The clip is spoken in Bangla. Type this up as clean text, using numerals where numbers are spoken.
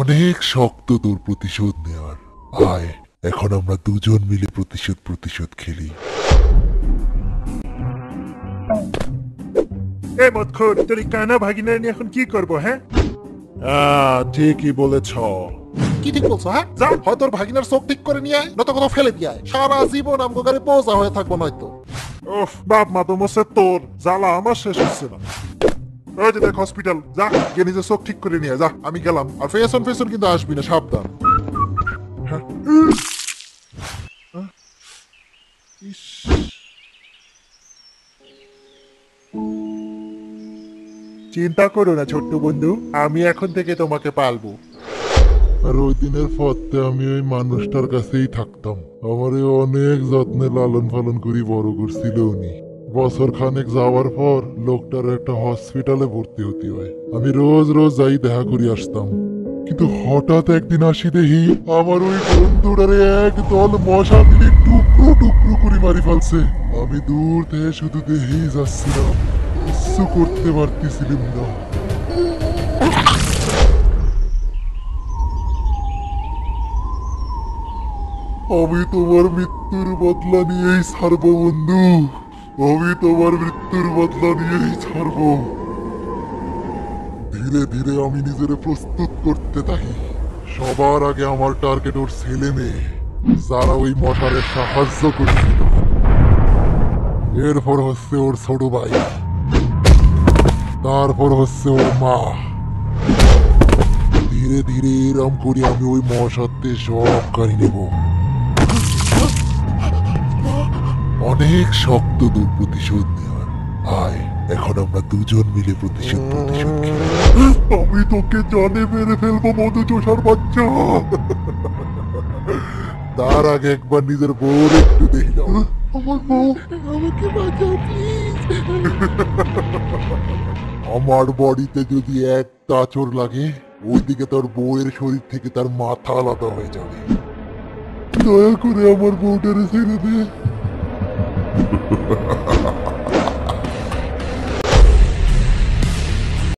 অনেক শক্ত তোর প্রতিশোধ নেওয়ার। আয়, এখন আমরা দুজন মিলে প্রতিশোধ খেলি। এ মতখোর, তোর এই কানা ভাগিনা নিয়ে এখন কি করবো? হ্যাঁ, ঠিকই বলেছ। কি ঠিক বলছো? হ্যাঁ, যা হয়তো ওর ভাগিনার চোখ ঠিক করে নিয়ে আয়, নয়তো কোথাও ফেলে দিয়ে আয়। সারা জীবন আমগো গাড়ি পৌঁছা হয়ে থাকবো নয়তো। ওফ বাপ মা তো মসে তোর জ্বালা আমার শেষ হচ্ছে না। ওই যে দেখ হসপিটাল, যা গিয়ে নিজের চোখ ঠিক করে নিয়ে যা। আমি গেলাম। আর ফেসন ফেসন কিন্তু আসবি না, সাবধান। ইস, চিন্তা করো না ছোট্ট বন্ধু, আমি এখন থেকে তোমাকে পালবো। আর ওই দিনের পথে আমি ওই মানুষটার কাছেই থাকতাম। আমারে অনেক যত্নে লালন পালন করি বড় করছিল উনি। বছর খানেক যাওয়ার পর লোকটার একটা হসপিটালে ভর্তি হতে হয়। আমি রোজ রোজ যাই দেখা করি আসতাম। কিন্তু হঠাৎ একদিন আসি দেখি আমার ওই বন্ধুটারে একদল মশা দিলে টুকরো টুকরো করে মারি ফেলছে। আমি দূর থেকে শুধু দেখেই যাচ্ছিলাম, কিছু করতে পারতেছিলাম না। আমি তোমার মৃত্যুর বদলা নিয়েই ছাড়বো বন্ধু, আমি তোমার মৃত্যুর বদলা নিয়েই ছাড়বো। ধীরে ধীরে আমি নিজেরে প্রস্তুত করতে থাকি। সবার আগে আমার টার্গেট ওর ছেলে মেয়ে, যারা ওই মশারে সাহায্য করছিল। এরপর হচ্ছে ওর ছোট ভাই, তারপর হচ্ছে ওর মা। ধীরে ধীরে এরম করে আমি ওই মশাতে সব কারি নেব। অনেক শক্ত দূর প্রতিশোধ নেওয়ার। আয়, এখন আমরা দুজন মিলে প্রতিশোধ খেলি। আমি তোকে জানে মেরে ফেলবো মধু চোষার বাচ্চা। তার আগে একবার নিজের বউর একটু দেখলাম। আমার বউ, আমাকে বাঁচাও প্লিজ। আমার বডিতে যদি একটা আঁচড় লাগে, ওইদিকে তোর বউয়ের শরীর থেকে তার মাথা আলাদা হয়ে যাবে। দয়া করে আমার বউটারে ছেড়ে দে।